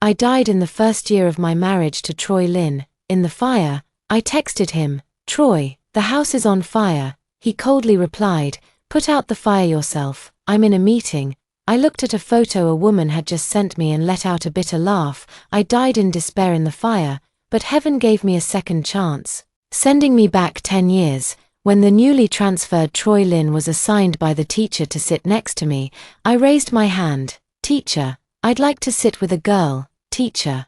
I died in the first year of my marriage to Troy Lin, in the fire. I texted him, "Troy, the house is on fire." He coldly replied, "Put out the fire yourself, I'm in a meeting." I looked at a photo a woman had just sent me and let out a bitter laugh. I died in despair in the fire, but heaven gave me a second chance, sending me back 10 years. When the newly transferred Troy Lin was assigned by the teacher to sit next to me, I raised my hand. "Teacher, I'd like to sit with a girl, teacher.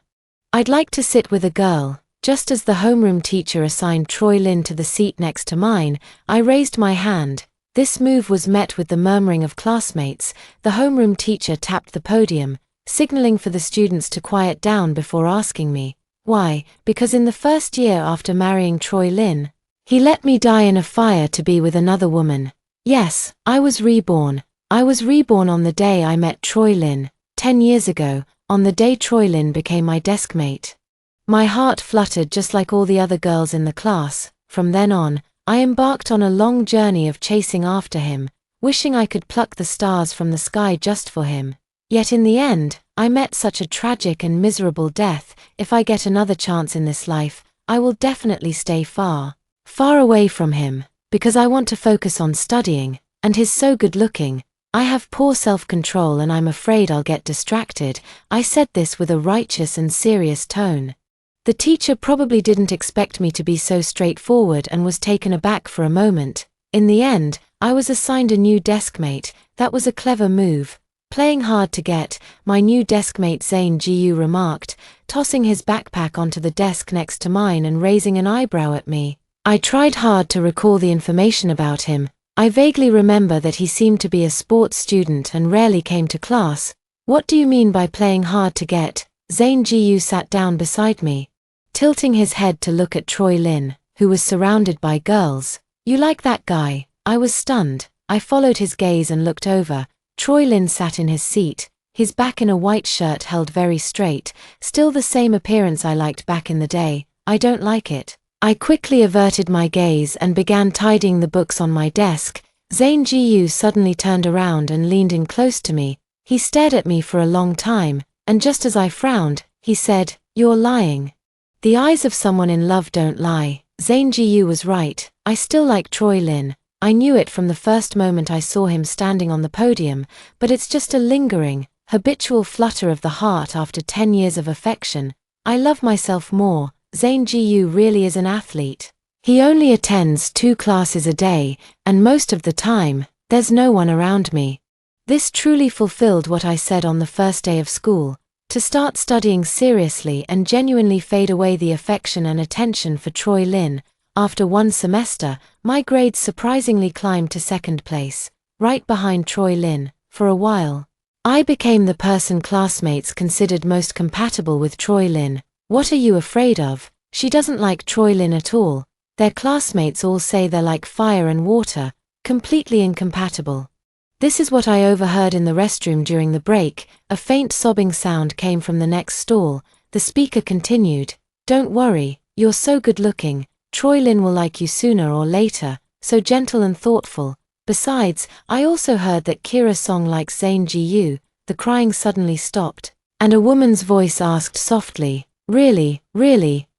I'd like to sit with a girl." Just as the homeroom teacher assigned Troy Lin to the seat next to mine, I raised my hand. This move was met with the murmuring of classmates. The homeroom teacher tapped the podium, signaling for the students to quiet down before asking me, why. Because in the first year after marrying Troy Lin, he let me die in a fire to be with another woman. Yes, I was reborn. I was reborn on the day I met Troy Lin, 10 years ago, on the day Troy Lin became my desk mate. My heart fluttered just like all the other girls in the class. From then on, I embarked on a long journey of chasing after him, wishing I could pluck the stars from the sky just for him. Yet in the end, I met such a tragic and miserable death. If I get another chance in this life, I will definitely stay far, far away from him, because I want to focus on studying, and he's so good looking. I have poor self-control and I'm afraid I'll get distracted. I said this with a righteous and serious tone. The teacher probably didn't expect me to be so straightforward and was taken aback for a moment. In the end, I was assigned a new deskmate. That was a clever move. "Playing hard to get," my new deskmate Zane Gu remarked, tossing his backpack onto the desk next to mine and raising an eyebrow at me. I tried hard to recall the information about him. I vaguely remember that he seemed to be a sports student and rarely came to class. "What do you mean by playing hard to get?" Zane Gu sat down beside me, tilting his head to look at Troy Lin, who was surrounded by girls. "You like that guy?" I was stunned. I followed his gaze and looked over. Troy Lin sat in his seat, his back in a white shirt held very straight, still the same appearance I liked back in the day. "I don't like it." I quickly averted my gaze and began tidying the books on my desk. Zane Gu suddenly turned around and leaned in close to me. He stared at me for a long time, and just as I frowned, he said, "You're lying." The eyes of someone in love don't lie. Zane Gu was right. I still like Troy Lin. I knew it from the first moment I saw him standing on the podium, but it's just a lingering, habitual flutter of the heart after 10 years of affection. I love myself more. Zane Gu really is an athlete. He only attends 2 classes a day, and most of the time, there's no one around me. This truly fulfilled what I said on the first day of school. To start studying seriously and genuinely fade away the affection and attention for Troy Lin. After 1 semester, my grades surprisingly climbed to 2nd place, right behind Troy Lin. For a while, I became the person classmates considered most compatible with Troy Lin. What are you afraid of? She doesn't like Troy Lin at all. Their classmates all say they're like fire and water, completely incompatible. This is what I overheard in the restroom during the break. A faint sobbing sound came from the next stall. The speaker continued, "Don't worry, you're so good looking. Troy Lin will like you sooner or later, so gentle and thoughtful. Besides, I also heard that Kira Song likes Zane Gu." The crying suddenly stopped, and a woman's voice asked softly, Really,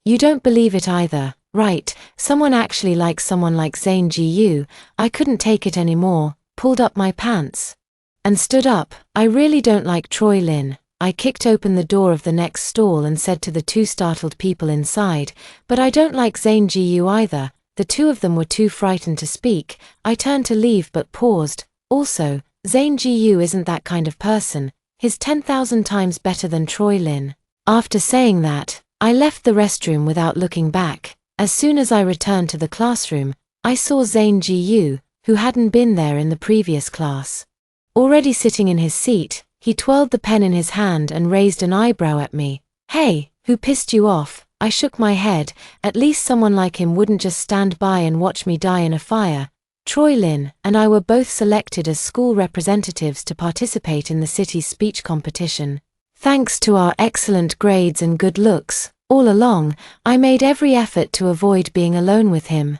you don't believe it either, right? Someone actually likes someone like Zane Gu." I couldn't take it anymore, pulled up my pants, and stood up. "I really don't like Troy Lin." I kicked open the door of the next stall and said to the 2 startled people inside, "But I don't like Zane Gu either." The 2 of them were too frightened to speak. I turned to leave but paused. "Also, Zane Gu isn't that kind of person. He's 10,000 times better than Troy Lin." After saying that, I left the restroom without looking back. As soon as I returned to the classroom, I saw Zane Gu, who hadn't been there in the previous class. Already sitting in his seat, he twirled the pen in his hand and raised an eyebrow at me. "Hey, who pissed you off?" I shook my head. At least someone like him wouldn't just stand by and watch me die in a fire. Troy Lin and I were both selected as school representatives to participate in the city's speech competition. Thanks to our excellent grades and good looks, all along, I made every effort to avoid being alone with him.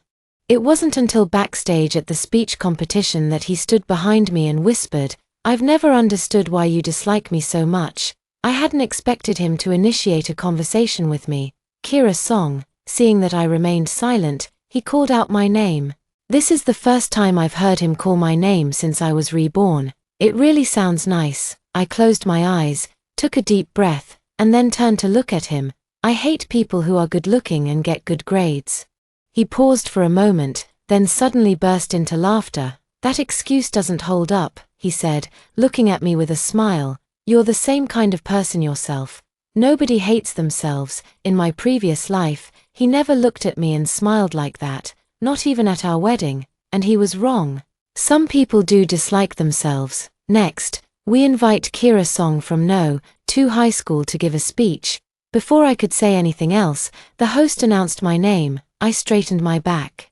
It wasn't until backstage at the speech competition that he stood behind me and whispered, "I've never understood why you dislike me so much. I hadn't expected him to initiate a conversation with me. Kira Song, seeing that I remained silent, he called out my name. This is the first time I've heard him call my name since I was reborn. It really sounds nice. I closed my eyes, took a deep breath, and then turned to look at him. I hate people who are good-looking and get good grades. He paused for a moment, then suddenly burst into laughter. That excuse doesn't hold up, he said, looking at me with a smile. You're the same kind of person yourself. Nobody hates themselves. In my previous life, he never looked at me and smiled like that, not even at our wedding, and he was wrong. Some people do dislike themselves. Next, we invite Kira Song from No. 2 High School to give a speech. Before I could say anything else, the host announced my name. I straightened my back,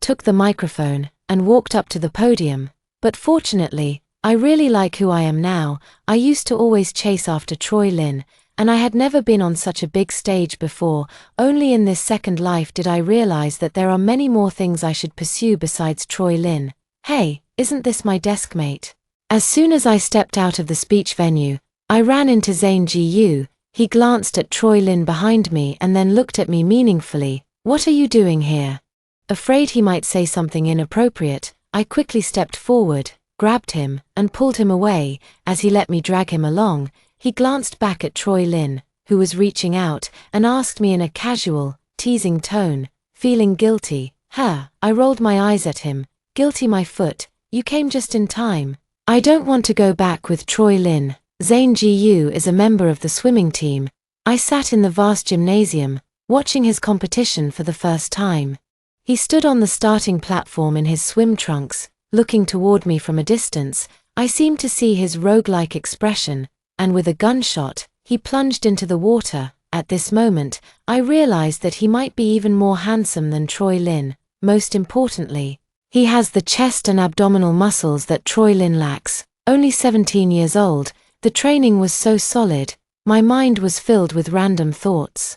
took the microphone, and walked up to the podium. But fortunately, I really like who I am now. I used to always chase after Troy Lin, and I had never been on such a big stage before. Only in this second life did I realize that there are many more things I should pursue besides Troy Lin. Hey, isn't this my desk mate? As soon as I stepped out of the speech venue, I ran into Zane Gu. He glanced at Troy Lin behind me and then looked at me meaningfully. What are you doing here? Afraid he might say something inappropriate, I quickly stepped forward, grabbed him, and pulled him away. As he let me drag him along, he glanced back at Troy Lin, who was reaching out, and asked me in a casual, teasing tone, feeling guilty. I rolled my eyes at him. Guilty my foot, you came just in time. I don't want to go back with Troy Lin. Zane Gu is a member of the swimming team. I sat in the vast gymnasium, watching his competition for the first time. He stood on the starting platform in his swim trunks, looking toward me from a distance. I seemed to see his roguelike expression, and with a gunshot, he plunged into the water. At this moment, I realized that he might be even more handsome than Troy Lin. Most importantly, he has the chest and abdominal muscles that Troy Lin lacks. Only 17 years old, the training was so solid, my mind was filled with random thoughts.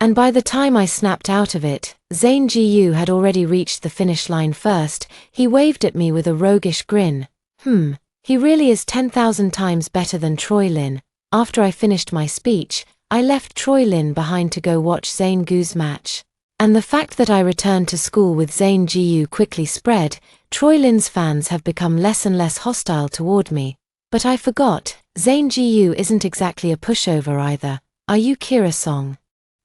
And by the time I snapped out of it, Zane Gu had already reached the finish line first. He waved at me with a roguish grin. He really is 10,000 times better than Troy Lin. After I finished my speech, I left Troy Lin behind to go watch Zane Gu's match. And the fact that I returned to school with Zane Gu quickly spread. Troy Lin's fans have become less and less hostile toward me. But I forgot, Zane Gu isn't exactly a pushover either. Are you Kira Song?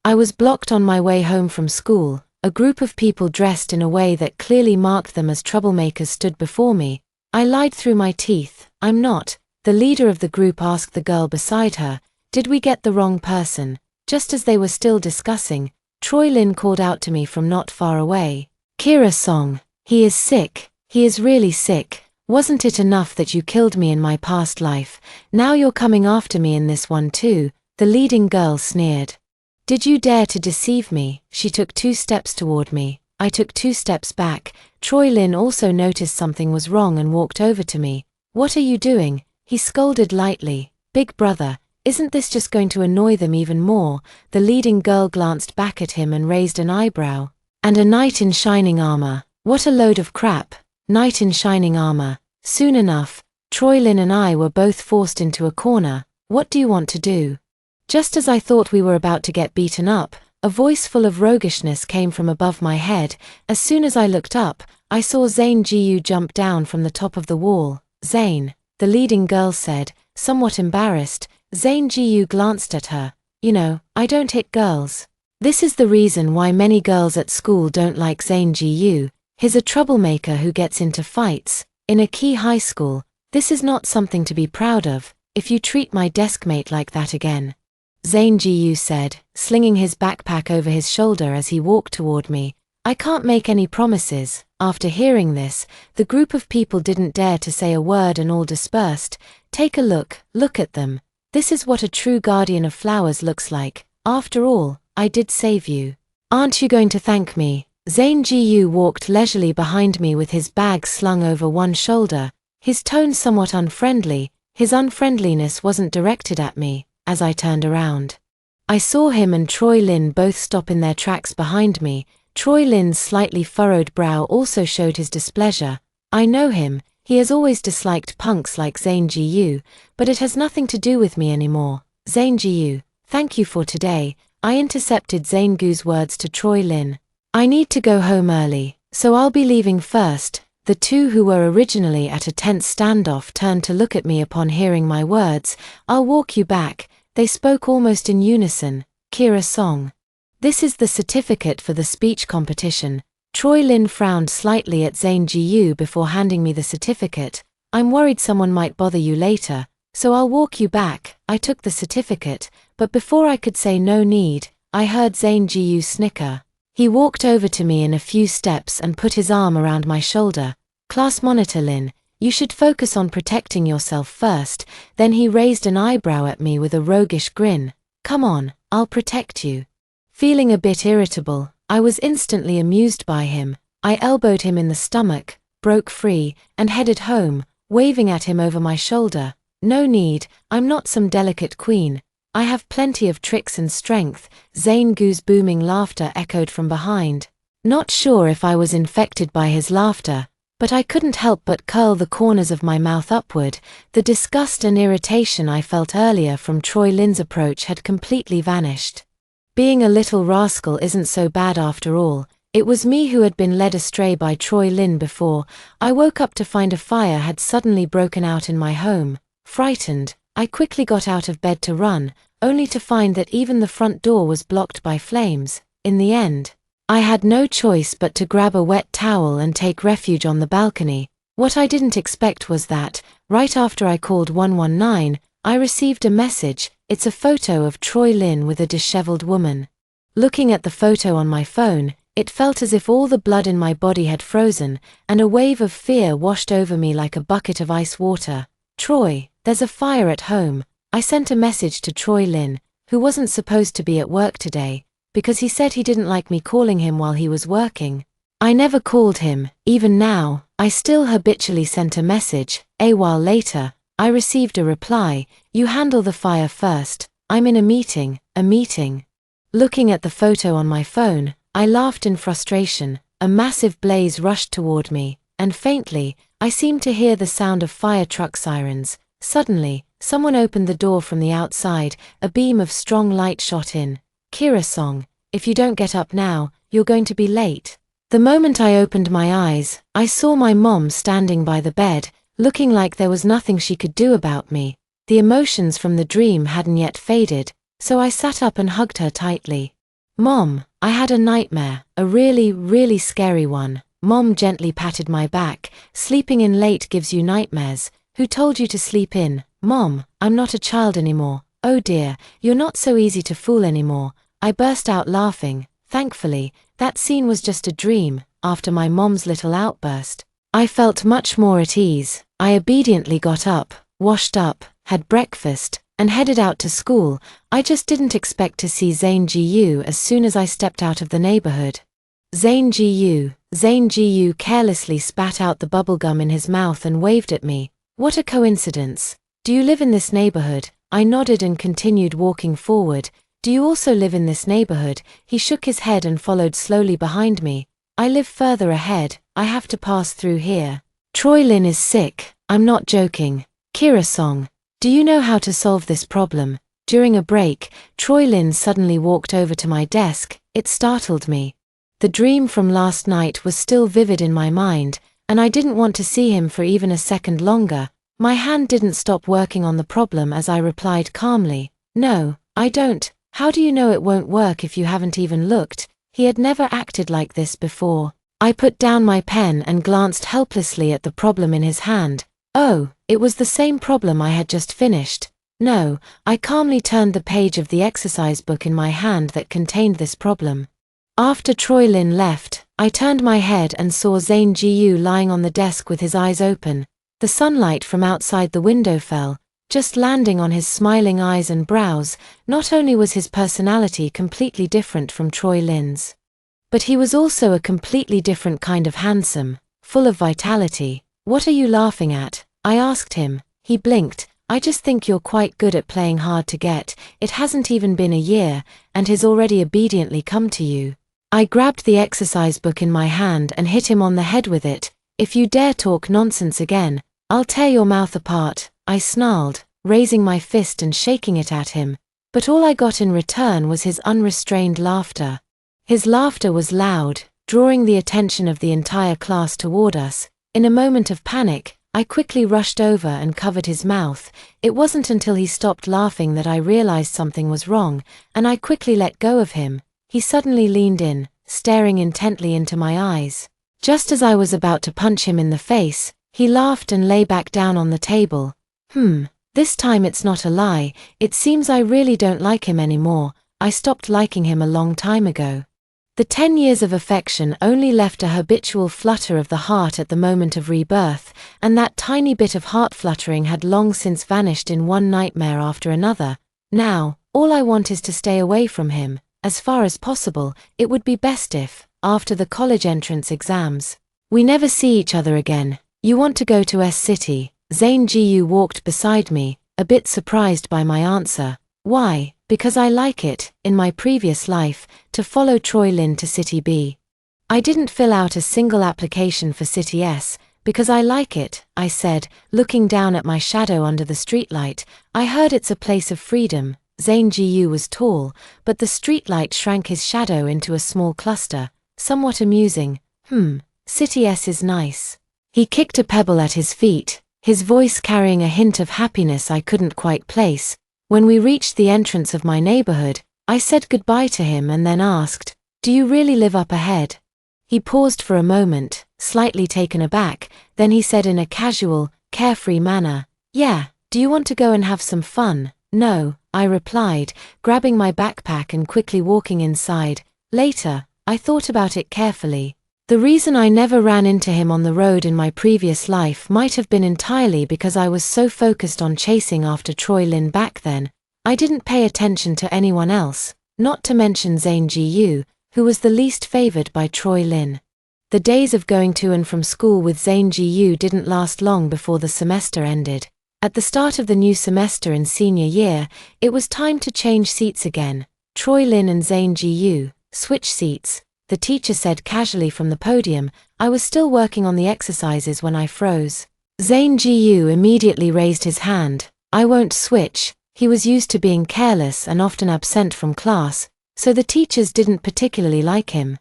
I was blocked on my way home from school. A group of people dressed in a way that clearly marked them as troublemakers stood before me. I lied through my teeth. I'm not. The leader of the group asked the girl beside her, did we get the wrong person? Just as they were still discussing, Troy Lin called out to me from not far away. Kira Song, he is sick. He is really sick. Wasn't it enough that you killed me in my past life? Now you're coming after me in this one too. The leading girl sneered. Did you dare to deceive me? She took 2 steps toward me. I took 2 steps back. Troy Lin also noticed something was wrong and walked over to me. What are you doing? He scolded lightly. Big brother, isn't this just going to annoy them even more? The leading girl glanced back at him and raised an eyebrow. And a knight in shining armor. What a load of crap. Knight in shining armor. Soon enough, Troy Lin and I were both forced into a corner. What do you want to do? Just as I thought we were about to get beaten up, a voice full of roguishness came from above my head. As soon as I looked up, I saw Zane Gu jump down from the top of the wall. Zane, the leading girl said, somewhat embarrassed. Zane Gu glanced at her. You know, I don't hit girls. This is the reason why many girls at school don't like Zane Gu. He's a troublemaker who gets into fights. In a key high school, this is not something to be proud of. If you treat my deskmate like that again. Zane Gu said, slinging his backpack over his shoulder as he walked toward me. I can't make any promises. After hearing this, the group of people didn't dare to say a word and all dispersed. Take a look at them. This is what a true guardian of flowers looks like. After all, I did save you. Aren't you going to thank me? Zane Gu walked leisurely behind me with his bag slung over one shoulder, his tone somewhat unfriendly. His unfriendliness wasn't directed at me. As I turned around, I saw him and Troy Lin both stop in their tracks behind me. Troy Lin's slightly furrowed brow also showed his displeasure. I know him, he has always disliked punks like Zane Gu, but it has nothing to do with me anymore. Zainjiu, thank you for today. I intercepted Zaingu's words to Troy Lin. I need to go home early, so I'll be leaving first. The two who were originally at a tense standoff turned to look at me upon hearing my words. I'll walk you back. They spoke almost in unison. Kira Song. This is the certificate for the speech competition. Troy Lin frowned slightly at Zainjiu before handing me the certificate. I'm worried someone might bother you later, so I'll walk you back. I took the certificate, but before I could say no need, I heard Zainjiu snicker. He walked over to me in a few steps and put his arm around my shoulder. Class monitor Lin, you should focus on protecting yourself first. Then he raised an eyebrow at me with a roguish grin. Come on, I'll protect you. Feeling a bit irritable, I was instantly amused by him. I elbowed him in the stomach, broke free, and headed home, waving at him over my shoulder. No need, I'm not some delicate queen. I have plenty of tricks and strength. Zaingu's booming laughter echoed from behind. Not sure if I was infected by his laughter, but I couldn't help but curl the corners of my mouth upward. The disgust and irritation I felt earlier from Troy Lin's approach had completely vanished. Being a little rascal isn't so bad after all. It was me who had been led astray by Troy Lin before. I woke up to find a fire had suddenly broken out in my home. Frightened, I quickly got out of bed to run, only to find that even the front door was blocked by flames. In the end, I had no choice but to grab a wet towel and take refuge on the balcony. What I didn't expect was that, right after I called 119, I received a message. It's a photo of Troy Lin with a disheveled woman. Looking at the photo on my phone, it felt as if all the blood in my body had frozen, and a wave of fear washed over me like a bucket of ice water. Troy, there's a fire at home. I sent a message to Troy Lin, who wasn't supposed to be at work today, because he said he didn't like me calling him while he was working. I never called him. Even now, I still habitually sent a message. A while later, I received a reply. You handle the fire first. I'm in a meeting. Looking at the photo on my phone, I laughed in frustration. A massive blaze rushed toward me, and faintly, I seemed to hear the sound of fire truck sirens. Suddenly, someone opened the door from the outside. A beam of strong light shot in. Kira Song, if you don't get up now, you're going to be late. The moment I opened my eyes, I saw my mom standing by the bed, looking like there was nothing she could do about me. The emotions from the dream hadn't yet faded, so I sat up and hugged her tightly. Mom, I had a nightmare, a really scary one. Mom gently patted my back. Sleeping in late gives you nightmares. Who told you to sleep in? Mom, I'm not a child anymore. Oh dear, you're not so easy to fool anymore. I burst out laughing. Thankfully, that scene was just a dream. After my mom's little outburst, I felt much more at ease. I obediently got up, washed up, had breakfast, and headed out to school. I just didn't expect to see Zainjiu as soon as I stepped out of the neighborhood. Zainjiu carelessly spat out the bubblegum in his mouth and waved at me. What a coincidence. Do you live in this neighborhood? I nodded and continued walking forward. Do you also live in this neighborhood? He shook his head and followed slowly behind me. I live further ahead. I have to pass through here. Troy Lin is sick. I'm not joking. Kira Song, do you know how to solve this problem? During a break, Troy Lin suddenly walked over to my desk. It startled me. The dream from last night was still vivid in my mind, and I didn't want to see him for even a second longer. My hand didn't stop working on the problem as I replied calmly, No, I don't. How do you know it won't work if you haven't even looked? He had never acted like this before. I put down my pen and glanced helplessly at the problem in his hand. Oh, it was the same problem I had just finished. No, I calmly turned the page of the exercise book in my hand that contained this problem. After Troy Lin left, I turned my head and saw Zainjiu lying on the desk with his eyes open. The sunlight from outside the window fell, just landing on his smiling eyes and brows. Not only was his personality completely different from Troy Lin's, but he was also a completely different kind of handsome, full of vitality. What are you laughing at? I asked him. He blinked. I just think you're quite good at playing hard to get. It hasn't even been a year, and he's already obediently come to you. I grabbed the exercise book in my hand and hit him on the head with it. If you dare talk nonsense again, I'll tear your mouth apart, I snarled. raising my fist and shaking it at him, but all I got in return was his unrestrained laughter. His laughter was loud, drawing the attention of the entire class toward us. In a moment of panic, I quickly rushed over and covered his mouth. It wasn't until he stopped laughing that I realized something was wrong, and I quickly let go of him. He suddenly leaned in, staring intently into my eyes. Just as I was about to punch him in the face, he laughed and lay back down on the table. This time it's not a lie, it seems I really don't like him anymore. I stopped liking him a long time ago. The 10 years of affection only left a habitual flutter of the heart at the moment of rebirth, and that tiny bit of heart fluttering had long since vanished in one nightmare after another. Now, all I want is to stay away from him. As far as possible, it would be best if, after the college entrance exams, we never see each other again. You want to go to S-City? Zane Gu walked beside me, a bit surprised by my answer. Why? Because I like it, in my previous life, to follow Troy Lin to City B. I didn't fill out a single application for City S, because I like it, I said, looking down at my shadow under the streetlight. I heard it's a place of freedom. Zane Gu was tall, but the streetlight shrank his shadow into a small cluster. Somewhat amusing. City S is nice. He kicked a pebble at his feet, his voice carrying a hint of happiness I couldn't quite place. When we reached the entrance of my neighborhood, I said goodbye to him and then asked, "Do you really live up ahead?" He paused for a moment, slightly taken aback, then he said in a casual, carefree manner, "Yeah, do you want to go and have some fun?" "No," I replied, grabbing my backpack and quickly walking inside. Later, I thought about it carefully. The reason I never ran into him on the road in my previous life might have been entirely because I was so focused on chasing after Troy Lin back then. I didn't pay attention to anyone else, not to mention Zane Gu, who was the least favored by Troy Lin. The days of going to and from school with Zane Gu didn't last long before the semester ended. At the start of the new semester in senior year, it was time to change seats again. Troy Lin and Zane Gu, switch seats. The teacher said casually from the podium. I was still working on the exercises when I froze. Zane Gu immediately raised his hand. I won't switch. He was used to being careless and often absent from class, so the teachers didn't particularly like him.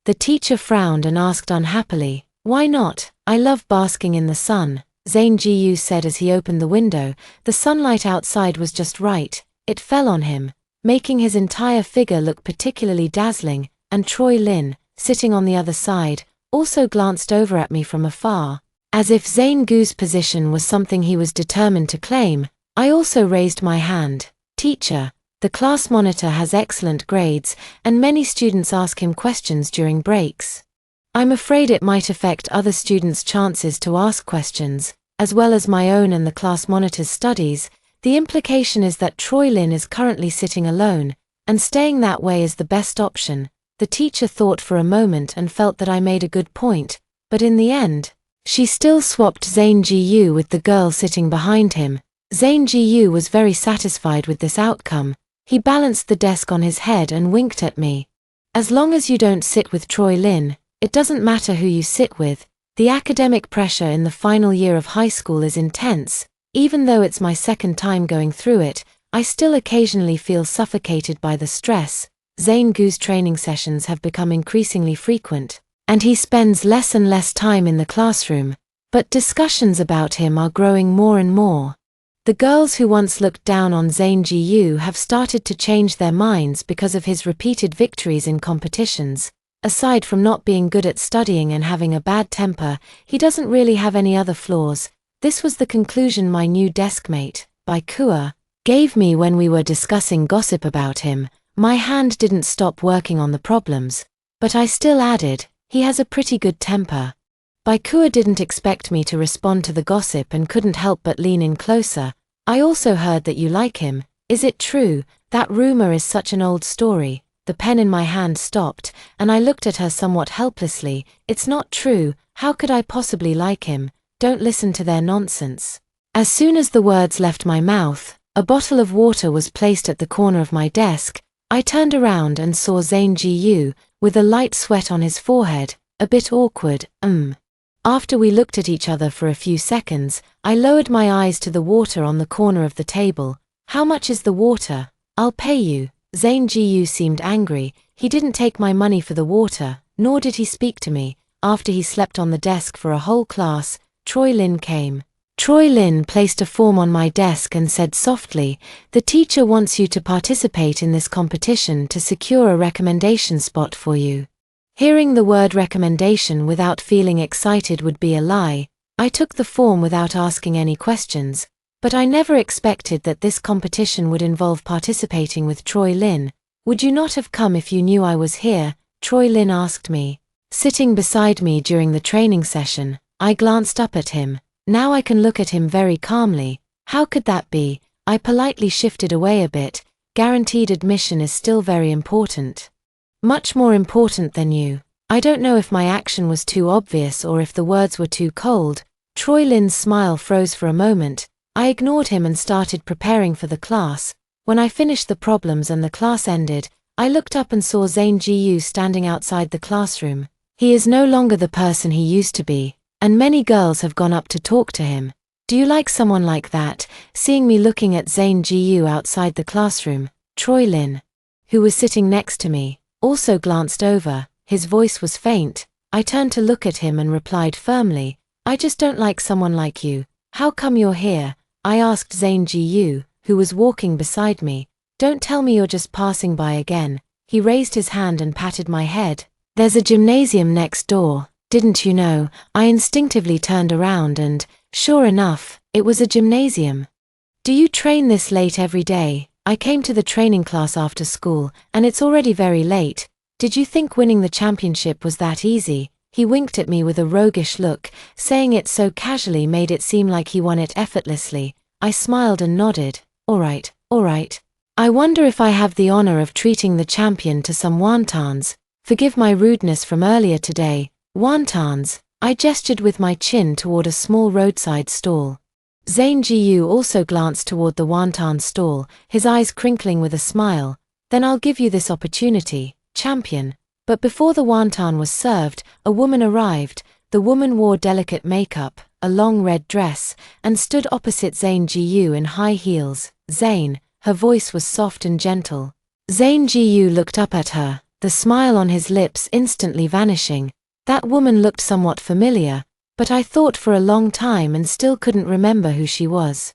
The teacher frowned and asked unhappily, "Why not? I love basking in the sun," Zane Gu said as he opened the window. The sunlight outside was just right. It fell on him, making his entire figure look particularly dazzling. And Troy Lin, sitting on the other side, also glanced over at me from afar. As if Zane Gu's position was something he was determined to claim, I also raised my hand. "Teacher, the class monitor has excellent grades, and many students ask him questions during breaks. I'm afraid it might affect other students' chances to ask questions, as well as my own and the class monitor's studies. The implication is that Troy Lin is currently sitting alone, and staying that way is the best option." The teacher thought for a moment and felt that I made a good point, but in the end, she still swapped Zane Gu with the girl sitting behind him. Zane Gu was very satisfied with this outcome. He balanced the desk on his head and winked at me. "As long as you don't sit with Troy Lin, it doesn't matter who you sit with. The academic pressure in the final year of high school is intense. Even though it's my second time going through it, I still occasionally feel suffocated by the stress. Zane Gu's training sessions have become increasingly frequent, and he spends less and less time in the classroom, but discussions about him are growing more and more. The girls who once looked down on Zane Gu have started to change their minds because of his repeated victories in competitions. Aside from not being good at studying and having a bad temper, he doesn't really have any other flaws." This was the conclusion my new deskmate, Baikua, gave me when we were discussing gossip about him. My hand didn't stop working on the problems, but I still added, "He has a pretty good temper." Baikua didn't expect me to respond to the gossip and couldn't help but lean in closer. "I also heard that you like him. Is it true? That rumor is such an old story." The pen in my hand stopped, and I looked at her somewhat helplessly. "It's not true. How could I possibly like him? Don't listen to their nonsense." As soon as the words left my mouth, a bottle of water was placed at the corner of my desk. I turned around and saw Zane Gu, with a light sweat on his forehead, a bit awkward. After we looked at each other for a few seconds, I lowered my eyes to the water on the corner of the table. How much is the water? I'll pay you. Zane Jiyu seemed angry. He didn't take my money for the water, nor did he speak to me. After he slept on the desk for a whole class, Troy Lin came. Troy Lin placed a form on my desk and said softly, "The teacher wants you to participate in this competition to secure a recommendation spot for you." Hearing the word recommendation without feeling excited would be a lie. I took the form without asking any questions, but I never expected that this competition would involve participating with Troy Lin. "Would you not have come if you knew I was here?" Troy Lin asked me. Sitting beside me during the training session, I glanced up at him. Now I can look at him very calmly. How could that be? I politely shifted away a bit. Guaranteed admission is still very important. Much more important than you. I don't know if my action was too obvious or if the words were too cold. Troy Lin's smile froze for a moment. I ignored him and started preparing for the class. When I finished the problems and the class ended, I looked up and saw Zane Jiyu standing outside the classroom. He is no longer the person he used to be, and many girls have gone up to talk to him. "Do you like someone like that?" Seeing me looking at Zane Jiyu outside the classroom, Troy Lin, who was sitting next to me, also glanced over. His voice was faint. I turned to look at him and replied firmly, "I just don't like someone like you." "How come you're here?" I asked Zane Jiyu, who was walking beside me. "Don't tell me you're just passing by again." He raised his hand and patted my head. "There's a gymnasium next door, didn't you know?" I instinctively turned around and, sure enough, it was a gymnasium. "Do you train this late every day?" I came to the training class after school, and it's already very late. "Did you think winning the championship was that easy?" He winked at me with a roguish look, saying it so casually made it seem like he won it effortlessly. I smiled and nodded. All right. I wonder if I have the honor of treating the champion to some wontons. Forgive my rudeness from earlier today. Wontons." I gestured with my chin toward a small roadside stall. Zane Jiyu also glanced toward the wonton stall, his eyes crinkling with a smile. "Then I'll give you this opportunity, champion." But before the wonton was served, a woman arrived. The woman wore delicate makeup, a long red dress, and stood opposite Zane Jiyu in high heels. "Zane," her voice was soft and gentle. Zane Jiyu looked up at her, the smile on his lips instantly vanishing. That woman looked somewhat familiar, but I thought for a long time and still couldn't remember who she was.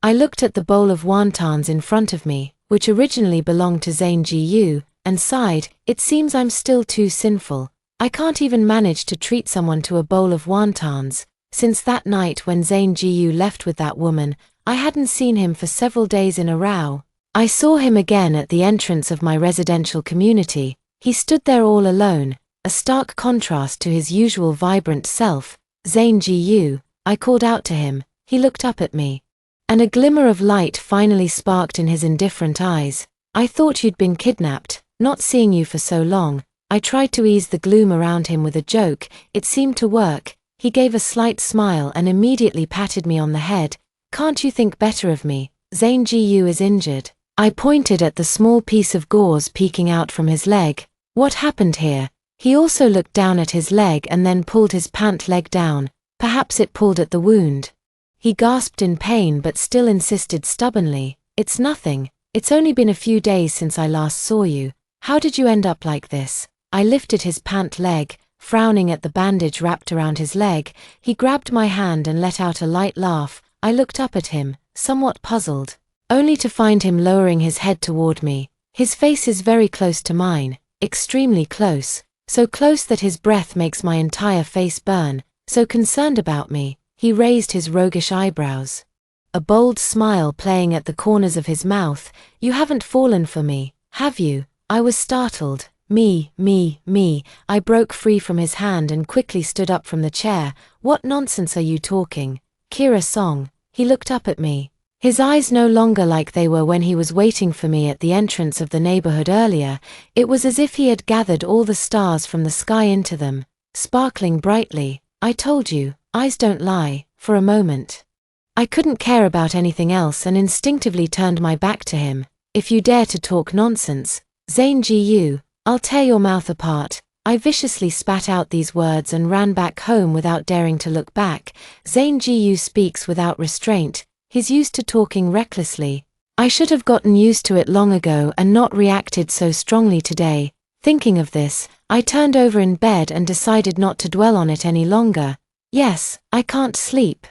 I looked at the bowl of wontons in front of me, which originally belonged to Zane Jiyu, and sighed. It seems I'm still too sinful. I can't even manage to treat someone to a bowl of wontons. Since that night when Zane Jiyu left with that woman, I hadn't seen him for several days in a row. I saw him again at the entrance of my residential community. He stood there all alone, a stark contrast to his usual vibrant self. "Zane Jiyu," I called out to him. He looked up at me, and a glimmer of light finally sparked in his indifferent eyes. "I thought you'd been kidnapped, not seeing you for so long." I tried to ease the gloom around him with a joke. It seemed to work. He gave a slight smile and immediately patted me on the head. "Can't you think better of me? Zane Jiyu is injured." I pointed at the small piece of gauze peeking out from his leg. "What happened here?" He also looked down at his leg and then pulled his pant leg down. Perhaps it pulled at the wound. He gasped in pain but still insisted stubbornly, "It's nothing. It's only been a few days since I last saw you. How did you end up like this?" I lifted his pant leg, frowning at the bandage wrapped around his leg. He grabbed my hand and let out a light laugh. I looked up at him, somewhat puzzled, only to find him lowering his head toward me. His face is very close to mine, extremely close, so close that his breath makes my entire face burn. So concerned about me, he raised his roguish eyebrows, a bold smile playing at the corners of his mouth. "You haven't fallen for me, have you?" I was startled. Me. I broke free from his hand and quickly stood up from the chair. "What nonsense are you talking? Kira Song." He looked up at me, his eyes no longer like they were when he was waiting for me at the entrance of the neighborhood earlier. It was as if he had gathered all the stars from the sky into them, sparkling brightly. "I told you, eyes don't lie." For a moment, I couldn't care about anything else and instinctively turned my back to him. "If you dare to talk nonsense, Zane Jiyu, I'll tear your mouth apart." I viciously spat out these words and ran back home without daring to look back. Zane Gu speaks without restraint. He's used to talking recklessly. I should have gotten used to it long ago and not reacted so strongly today. Thinking of this, I turned over in bed and decided not to dwell on it any longer. Yes, I can't sleep.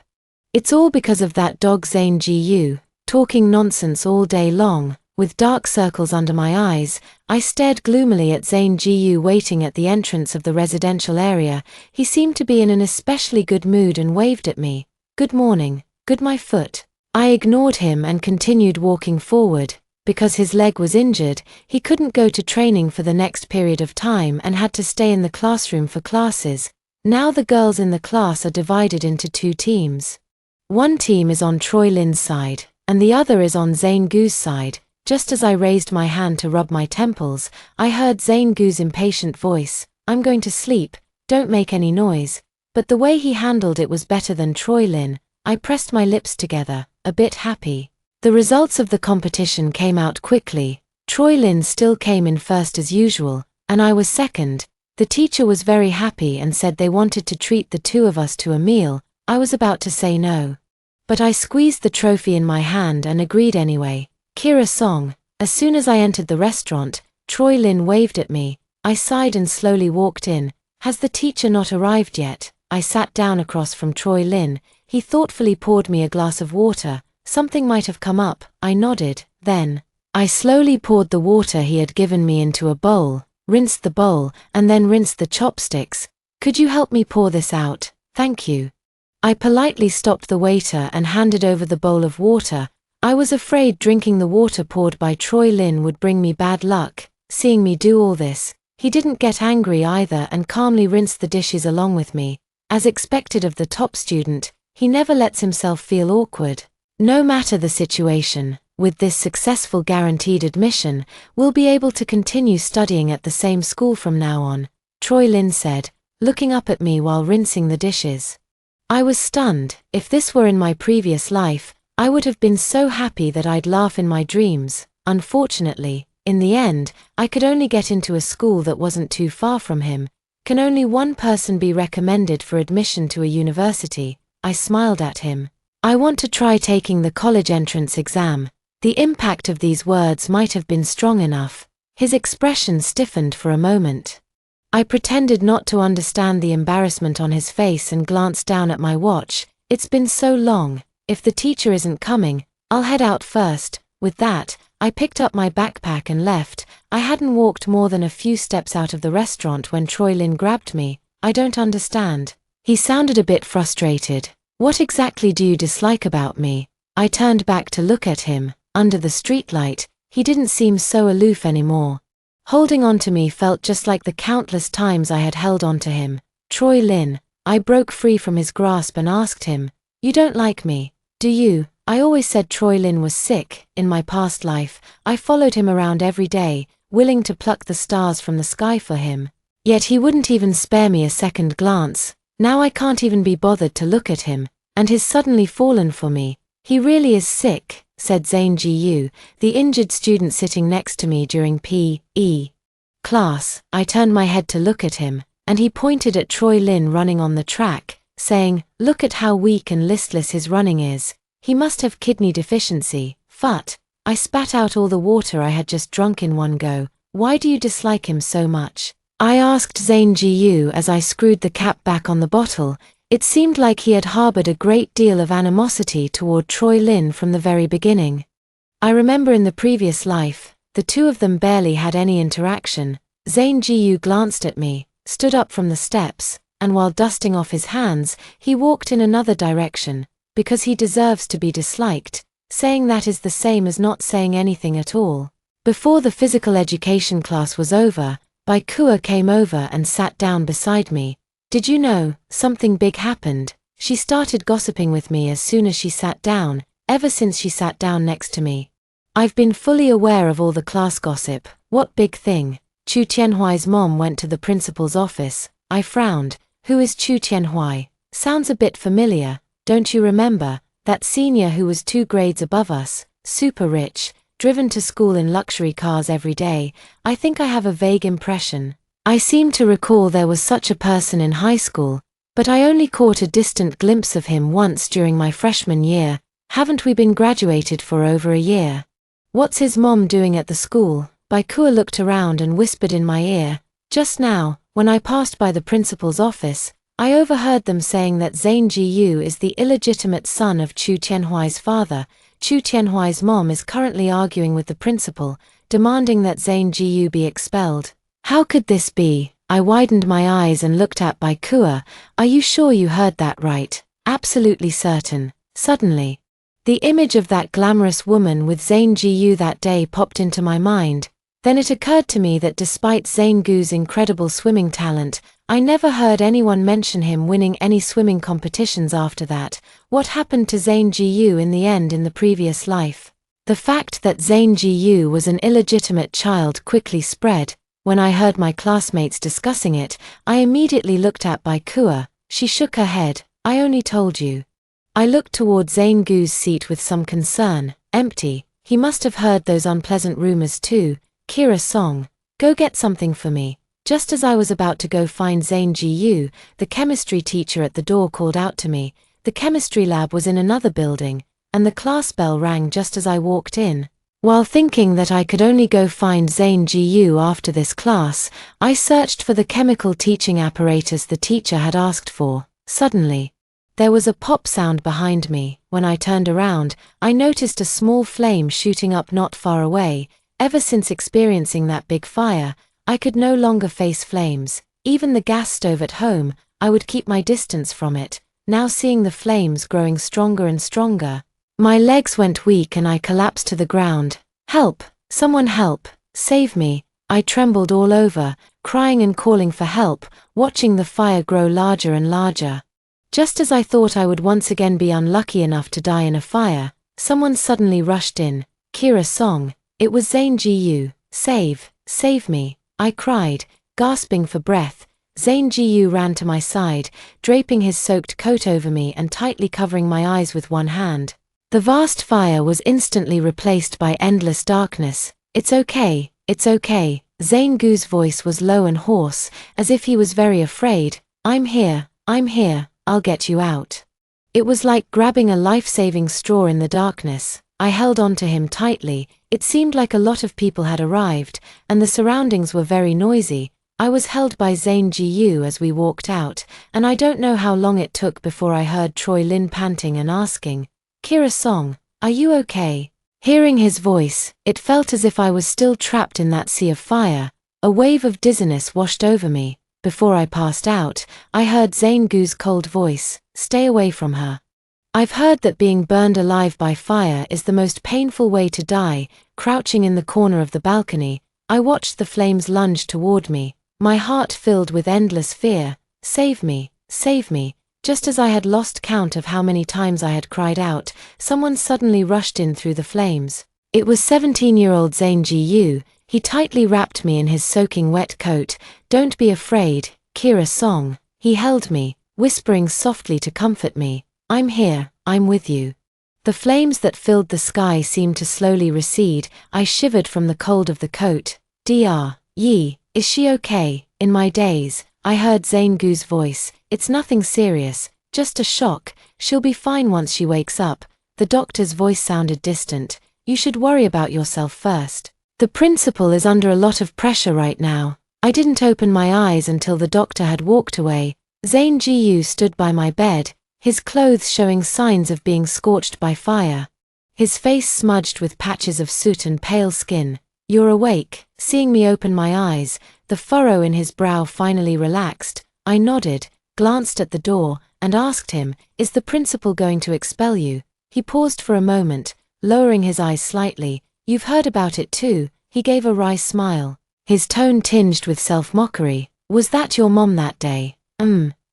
It's all because of that dog Zane Gu, talking nonsense all day long. With dark circles under my eyes, I stared gloomily at Zane Gu waiting at the entrance of the residential area. He seemed to be in an especially good mood and waved at me. Good morning, good my foot. I ignored him and continued walking forward. Because his leg was injured, he couldn't go to training for the next period of time and had to stay in the classroom for classes. Now the girls in the class are divided into two teams. One team is on Troy Lin's side, and the other is on Zane Gu's side. Just as I raised my hand to rub my temples, I heard Zane Gu's impatient voice, "I'm going to sleep, don't make any noise." But the way he handled it was better than Troy Lin. I pressed my lips together, a bit happy. The results of the competition came out quickly. Troy Lin still came in first as usual, and I was second. The teacher was very happy and said they wanted to treat the two of us to a meal. I was about to say no. But I squeezed the trophy in my hand and agreed anyway. Kira Song. As soon as I entered the restaurant, Troy Lin waved at me. I sighed and slowly walked in. Has the teacher not arrived yet? I sat down across from Troy Lin. He thoughtfully poured me a glass of water. Something might have come up. I nodded. Then, I slowly poured the water he had given me into a bowl, rinsed the bowl, and then rinsed the chopsticks. Could you help me pour this out? Thank you. I politely stopped the waiter and handed over the bowl of water. I was afraid drinking the water poured by Troy Lin would bring me bad luck. Seeing me do all this, he didn't get angry either and calmly rinsed the dishes along with me. As expected of the top student, he never lets himself feel awkward. No matter the situation, with this successful guaranteed admission, we'll be able to continue studying at the same school from now on, Troy Lin said, looking up at me while rinsing the dishes. I was stunned. If this were in my previous life, I would have been so happy that I'd laugh in my dreams. Unfortunately, in the end, I could only get into a school that wasn't too far from him. Can only one person be recommended for admission to a university? I smiled at him. I want to try taking the college entrance exam. The impact of these words might have been strong enough. His expression stiffened for a moment. I pretended not to understand the embarrassment on his face and glanced down at my watch. It's been so long. If the teacher isn't coming, I'll head out first. With that, I picked up my backpack and left. I hadn't walked more than a few steps out of the restaurant when Troy Lin grabbed me. I don't understand. He sounded a bit frustrated. What exactly do you dislike about me? I turned back to look at him. Under the streetlight, he didn't seem so aloof anymore. Holding on to me felt just like the countless times I had held on to him. Troy Lin. I broke free from his grasp and asked him, "You don't like me, do you?" I always said Troy Lin was sick. In my past life, I followed him around every day, willing to pluck the stars from the sky for him. Yet he wouldn't even spare me a second glance. Now I can't even be bothered to look at him, and he's suddenly fallen for me. He really is sick, said Zane Gu, the injured student sitting next to me during PE class. I turned my head to look at him, and he pointed at Troy Lin running on the track, saying, "Look at how weak and listless his running is. He must have kidney deficiency." Phut. I spat out all the water I had just drunk in one go. Why do you dislike him so much? I asked Zane Gu as I screwed the cap back on the bottle. It seemed like he had harbored a great deal of animosity toward Troy Lin from the very beginning. I remember in the previous life, the two of them barely had any interaction. Zane Gu glanced at me, stood up from the steps, and while dusting off his hands, he walked in another direction, because he deserves to be disliked. Saying that is the same as not saying anything at all. Before the physical education class was over, Bai Kua came over and sat down beside me. Did you know, something big happened? She started gossiping with me as soon as she sat down, ever since she sat down next to me. I've been fully aware of all the class gossip. What big thing? Chu Tianhuai's mom went to the principal's office. I frowned. Who is Chu Tianhuai? Sounds a bit familiar, don't you remember? That senior who was 2 grades above us, super rich, driven to school in luxury cars every day. I think I have a vague impression. I seem to recall there was such a person in high school, but I only caught a distant glimpse of him once during my freshman year. Haven't we been graduated for over a year? What's his mom doing at the school? Baikua looked around and whispered in my ear. Just now, when I passed by the principal's office, I overheard them saying that Zhang Jiyu is the illegitimate son of Chu Tianhuai's father. Chu Tianhuai's mom is currently arguing with the principal, demanding that Zhang Jiyu be expelled. How could this be? I widened my eyes and looked at Baikua. Are you sure you heard that right? Absolutely certain. Suddenly, the image of that glamorous woman with Zhang Jiyu that day popped into my mind. Then it occurred to me that despite Zhang Gu's incredible swimming talent, I never heard anyone mention him winning any swimming competitions after that. What happened to Zhang Jiyu in the end in the previous life? The fact that Zhang Jiyu was an illegitimate child quickly spread. When I heard my classmates discussing it, I immediately looked at Baikua. She shook her head. I only told you. I looked toward Zhang Gu's seat with some concern. Empty. He must have heard those unpleasant rumors too. Kira Song, go get something for me. Just as I was about to go find Zhang Jiyu, the chemistry teacher at the door called out to me. The chemistry lab was in another building, and the class bell rang just as I walked in. While thinking that I could only go find Zhang Jiyu after this class, I searched for the chemical teaching apparatus the teacher had asked for. Suddenly, there was a pop sound behind me. When I turned around, I noticed a small flame shooting up not far away. Ever since experiencing that big fire, I could no longer face flames. Even the gas stove at home, I would keep my distance from it. Now seeing the flames growing stronger and stronger, my legs went weak and I collapsed to the ground. Help! Someone help! Save me! I trembled all over, crying and calling for help, watching the fire grow larger and larger. Just as I thought I would once again be unlucky enough to die in a fire, someone suddenly rushed in. Kira Song. It was Zhang Jiyu. Save me! I cried, gasping for breath. Zhang Jiyu ran to my side, draping his soaked coat over me and tightly covering my eyes with one hand. The vast fire was instantly replaced by endless darkness. It's okay. Zhang Gu's voice was low and hoarse, as if he was very afraid. I'm here, I'll get you out. It was like grabbing a life-saving straw in the darkness. I held on to him tightly. It seemed like a lot of people had arrived, and the surroundings were very noisy. I was held by Zhang Jiyu as we walked out, and I don't know how long it took before I heard Troy Lin panting and asking, Kira Song, are you okay? Hearing his voice, it felt as if I was still trapped in that sea of fire. A wave of dizziness washed over me. Before I passed out, I heard Zhang Gu's cold voice, stay away from her. I've heard that being burned alive by fire is the most painful way to die. Crouching in the corner of the balcony, I watched the flames lunge toward me, my heart filled with endless fear. Save me, save me. Just as I had lost count of how many times I had cried out, someone suddenly rushed in through the flames. It was 17-year-old Zhang Jiyu. He tightly wrapped me in his soaking wet coat. Don't be afraid, Kira Song. He held me, whispering softly to comfort me. I'm here, I'm with you. The flames that filled the sky seemed to slowly recede. I shivered from the cold of the coat. Dr. Yi, is she okay? In my daze, I heard Zhang Gu's voice. It's nothing serious, just a shock. She'll be fine once she wakes up. The doctor's voice sounded distant. You should worry about yourself first. The principal is under a lot of pressure right now. I didn't open my eyes until the doctor had walked away. Zhang Jiyu stood by my bed, his clothes showing signs of being scorched by fire. His face smudged with patches of soot and pale skin. You're awake. Seeing me open my eyes, the furrow in his brow finally relaxed. I nodded, glanced at the door, and asked him, is the principal going to expel you? He paused for a moment, lowering his eyes slightly. You've heard about it too. He gave a wry smile, his tone tinged with self-mockery. Was that your mom that day?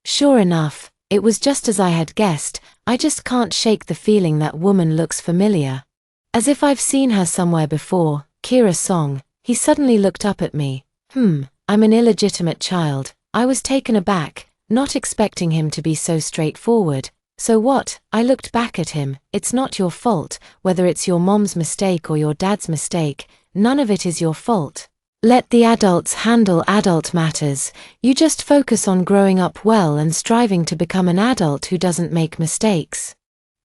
Sure enough. It was just as I had guessed. I just can't shake the feeling that woman looks familiar. As if I've seen her somewhere before. Kira Song. He suddenly looked up at me. I'm an illegitimate child. I was taken aback, not expecting him to be so straightforward. So what? I looked back at him. It's not your fault, whether it's your mom's mistake or your dad's mistake. None of it is your fault. Let the adults handle adult matters, you just focus on growing up well and striving to become an adult who doesn't make mistakes.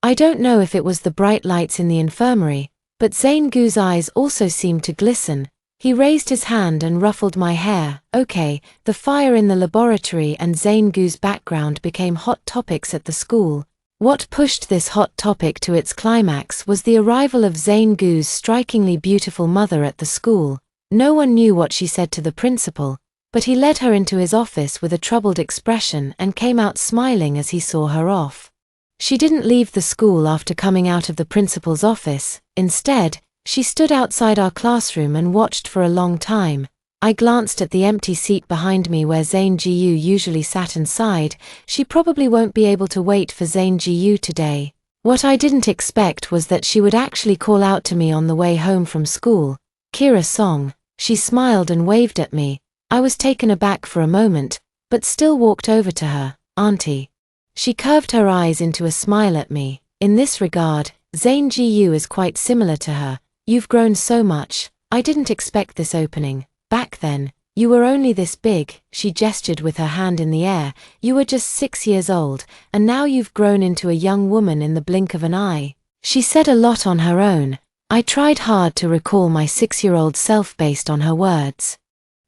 I don't know if it was the bright lights in the infirmary, but Zaingu's eyes also seemed to glisten. He raised his hand and ruffled my hair. Okay, the fire in the laboratory and Zaingu's background became hot topics at the school. What pushed this hot topic to its climax was the arrival of Zaingu's strikingly beautiful mother at the school. No one knew what she said to the principal, but he led her into his office with a troubled expression and came out smiling as he saw her off. She didn't leave the school after coming out of the principal's office. Instead, she stood outside our classroom and watched for a long time. I glanced at the empty seat behind me where Zaingu usually sat and sighed. She probably won't be able to wait for Zaingu today. What I didn't expect was that she would actually call out to me on the way home from school. "Kira Song." She smiled and waved at me. I was taken aback for a moment, but still walked over to her. "Auntie." She curved her eyes into a smile at me. In this regard, Zaingu is quite similar to her. "You've grown so much. I didn't expect this opening. Back then, you were only this big." She gestured with her hand in the air. "You were just 6 years old, and now you've grown into a young woman in the blink of an eye." She said a lot on her own. I tried hard to recall my 6-year-old self based on her words.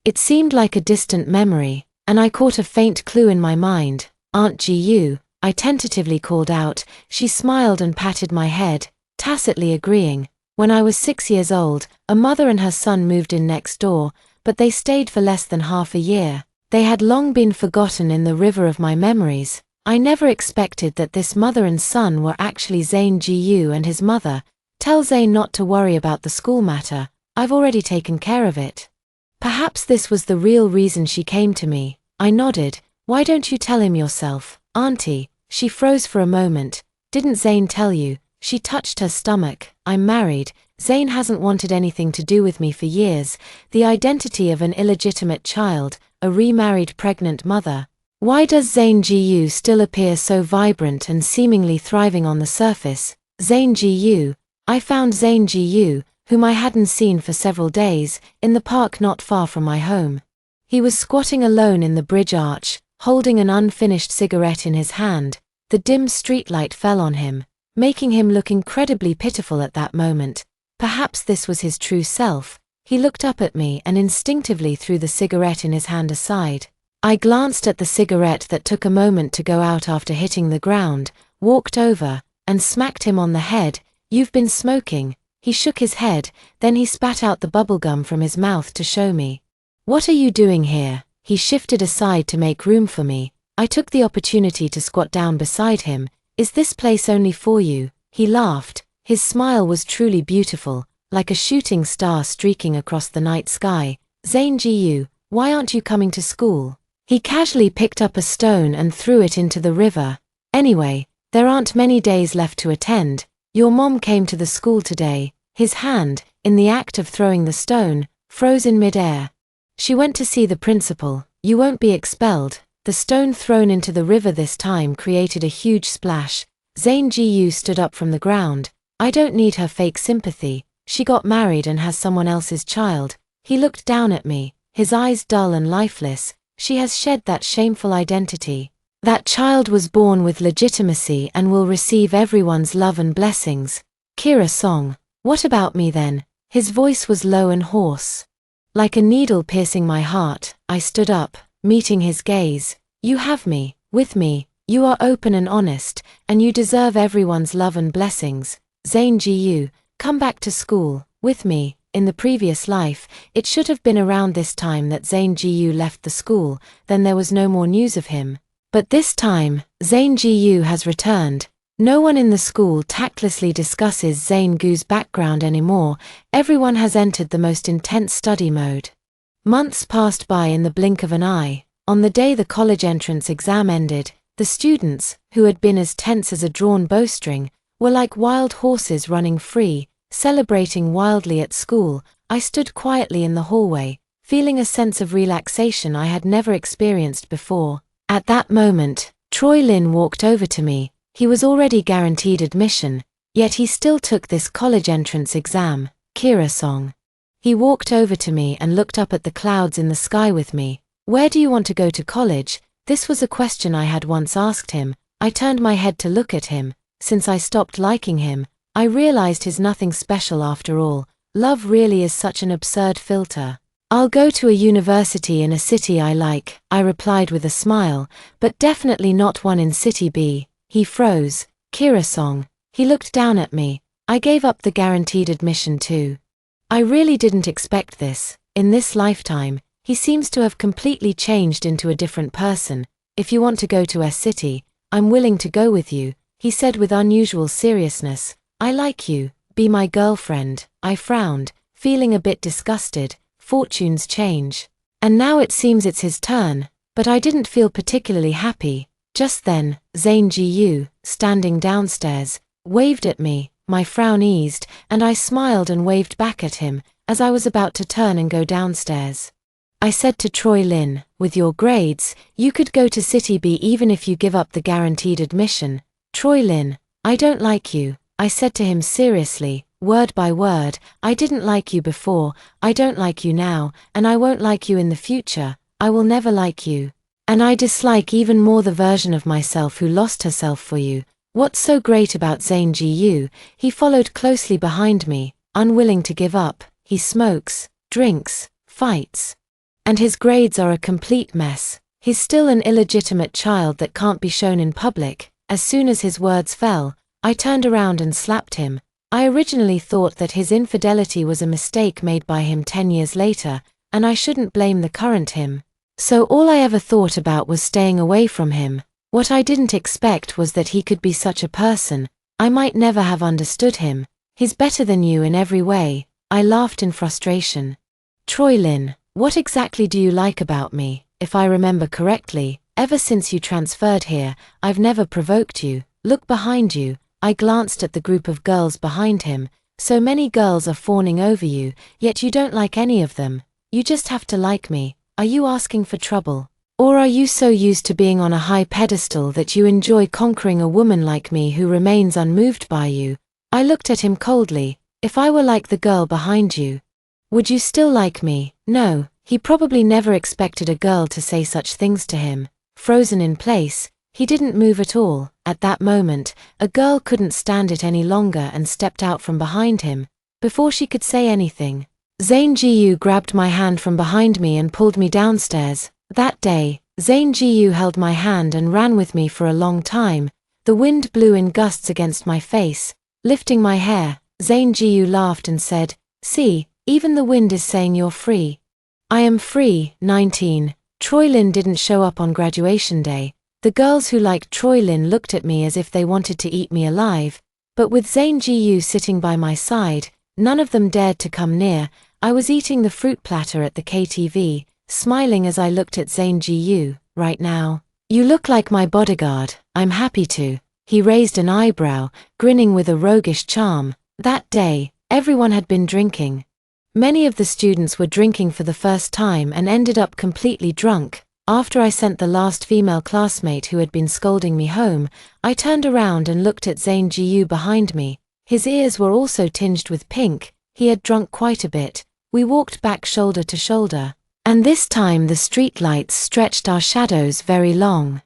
It seemed like a distant memory, and I caught a faint clue in my mind. "Aunt Gu," I tentatively called out. She smiled and patted my head, tacitly agreeing. When I was 6 years old, a mother and her son moved in next door, but they stayed for less than half a year. They had long been forgotten in the river of my memories. I never expected that this mother and son were actually Zaingu and his mother. "Tell Zain not to worry about the school matter. I've already taken care of it." Perhaps this was the real reason she came to me. I nodded. "Why don't you tell him yourself, Auntie?" She froze for a moment. "Didn't Zain tell you?" She touched her stomach. "I'm married. Zain hasn't wanted anything to do with me for years. The identity of an illegitimate child, a remarried pregnant mother. Why does Zaingu still appear so vibrant and seemingly thriving on the surface?" "Zaingu." I found Zaingu, whom I hadn't seen for several days, in the park not far from my home. He was squatting alone in the bridge arch, holding an unfinished cigarette in his hand. The dim streetlight fell on him, making him look incredibly pitiful at that moment. Perhaps this was his true self. He looked up at me and instinctively threw the cigarette in his hand aside. I glanced at the cigarette that took a moment to go out after hitting the ground, walked over, and smacked him on the head. "You've been smoking." He shook his head, then he spat out the bubblegum from his mouth to show me. "What are you doing here?" He shifted aside to make room for me. I took the opportunity to squat down beside him. "Is this place only for you?" He laughed. His smile was truly beautiful, like a shooting star streaking across the night sky. "Zaingu, why aren't you coming to school?" He casually picked up a stone and threw it into the river. "Anyway, there aren't many days left to attend. Your mom came to the school today." His hand, in the act of throwing the stone, froze in midair. "She went to see the principal. You won't be expelled." The stone thrown into the river this time created a huge splash. Zaingu stood up from the ground. "I don't need her fake sympathy. She got married and has someone else's child." He looked down at me, his eyes dull and lifeless. "She has shed that shameful identity. That child was born with legitimacy and will receive everyone's love and blessings." "Kira Song, what about me then?" His voice was low and hoarse. Like a needle piercing my heart, I stood up, meeting his gaze. "You have me, with me. You are open and honest, and you deserve everyone's love and blessings. Zaingu, come back to school, with me." In the previous life, it should have been around this time that Zaingu left the school, then there was no more news of him. But this time, Zaingu has returned. No one in the school tactlessly discusses Zaingu's background anymore. Everyone has entered the most intense study mode. Months passed by in the blink of an eye. On the day the college entrance exam ended, the students, who had been as tense as a drawn bowstring, were like wild horses running free, celebrating wildly at school. I stood quietly in the hallway, feeling a sense of relaxation I had never experienced before. At that moment, Troy Lin walked over to me. He was already guaranteed admission, yet he still took this college entrance exam. "Kira Song." He walked over to me and looked up at the clouds in the sky with me. Where do you want to go to college? This was a question I had once asked him. I turned my head to look at him. Since I stopped liking him, I realized he's nothing special after all. Love really is such an absurd filter. I'll go to a university in a city I like, I replied with a smile, but definitely not one in City B. He froze. Kira song. He looked down at me. I gave up the guaranteed admission too. I really didn't expect this. In this lifetime, he seems to have completely changed into a different person. If you want to go to S City, I'm willing to go with you, he said with unusual seriousness. I like you, be my girlfriend. I frowned, feeling a bit disgusted. Fortunes change. And now it seems it's his turn, but I didn't feel particularly happy. Just then, Zane Gu, standing downstairs, waved at me. My frown eased, and I smiled and waved back at him, as I was about to turn and go downstairs. I said to Troy Lin, with your grades, you could go to City B even if you give up the guaranteed admission. Troy Lin, I don't like you, I said to him seriously, word by word. I didn't like you before, I don't like you now, and I won't like you in the future. I will never like you. And I dislike even more the version of myself who lost herself for you. What's so great about Zane Gu? He followed closely behind me, unwilling to give up. He smokes, drinks, fights. And his grades are a complete mess. He's still an illegitimate child that can't be shown in public. As soon as his words fell, I turned around and slapped him. I originally thought that his infidelity was a mistake made by him 10 years later, and I shouldn't blame the current him. So all I ever thought about was staying away from him. What I didn't expect was that he could be such a person. I might never have understood him. He's better than you in every way. I laughed in frustration. Troy Lin, what exactly do you like about me? If I remember correctly, ever since you transferred here, I've never provoked you. Look behind you. I glanced at the group of girls behind him. So many girls are fawning over you, yet you don't like any of them. You just have to like me. Are you asking for trouble? Or are you so used to being on a high pedestal that you enjoy conquering a woman like me who remains unmoved by you? I looked at him coldly. If I were like the girl behind you, would you still like me? No, he probably never expected a girl to say such things to him. Frozen in place, he didn't move at all. At that moment, a girl couldn't stand it any longer and stepped out from behind him. Before she could say anything, Zane Gu grabbed my hand from behind me and pulled me downstairs. That day, Zane Gu held my hand and ran with me for a long time. The wind blew in gusts against my face, lifting my hair. Zane Gu laughed and said, see, even the wind is saying you're free. I am free. 19. Troy Lin didn't show up on graduation day. The girls who liked Troy Lin looked at me as if they wanted to eat me alive, but with Zane Gu sitting by my side, none of them dared to come near. I was eating the fruit platter at the KTV, smiling as I looked at Zane Gu. Right now, you look like my bodyguard. I'm happy to. He raised an eyebrow, grinning with a roguish charm. That day, everyone had been drinking. Many of the students were drinking for the first time and ended up completely drunk. After I sent the last female classmate who had been scolding me home, I turned around and looked at Zane Gu behind me. His ears were also tinged with pink. He had drunk quite a bit. We walked back shoulder to shoulder. And this time the streetlights stretched our shadows very long.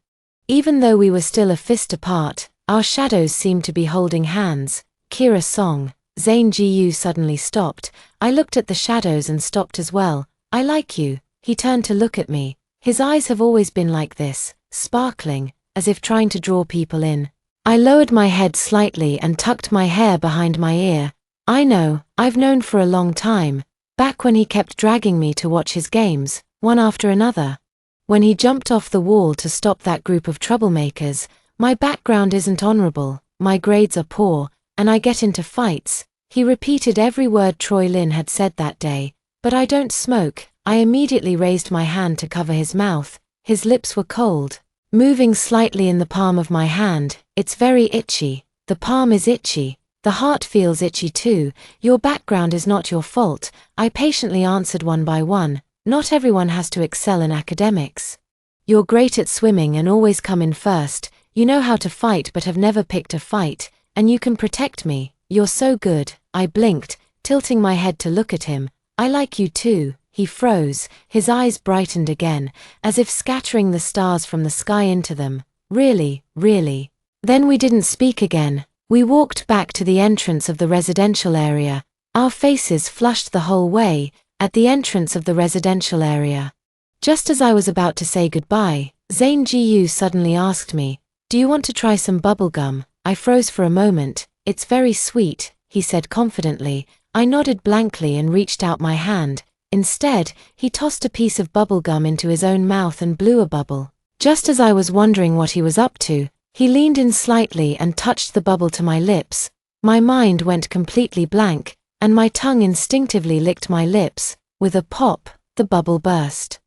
Even though we were still a fist apart, our shadows seemed to be holding hands. Kira song. Zane Gu suddenly stopped. I looked at the shadows and stopped as well. I like you. He turned to look at me. His eyes have always been like this, sparkling, as if trying to draw people in. I lowered my head slightly and tucked my hair behind my ear. I know, I've known for a long time. Back when he kept dragging me to watch his games, one after another. When he jumped off the wall to stop that group of troublemakers. My background isn't honorable, my grades are poor, and I get into fights. He repeated every word Troy Lin had said that day. But I don't smoke. I immediately raised my hand to cover his mouth. His lips were cold, moving slightly in the palm of my hand. It's very itchy. The palm is itchy. The heart feels itchy too. Your background is not your fault. I patiently answered one by one. Not everyone has to excel in academics. You're great at swimming and always come in first. You know how to fight but have never picked a fight. And you can protect me. You're so good. I blinked, tilting my head to look at him. I like you too. He froze, his eyes brightened again, as if scattering the stars from the sky into them. Really, really. Then we didn't speak again. We walked back to the entrance of the residential area, our faces flushed the whole way, at the entrance of the residential area. Just as I was about to say goodbye, Zane Gu suddenly asked me, "Do you want to try some bubblegum?" I froze for a moment. "It's very sweet," he said confidently. I nodded blankly and reached out my hand. Instead, he tossed a piece of bubblegum into his own mouth and blew a bubble. Just as I was wondering what he was up to, he leaned in slightly and touched the bubble to my lips. My mind went completely blank, and my tongue instinctively licked my lips. With a pop, the bubble burst.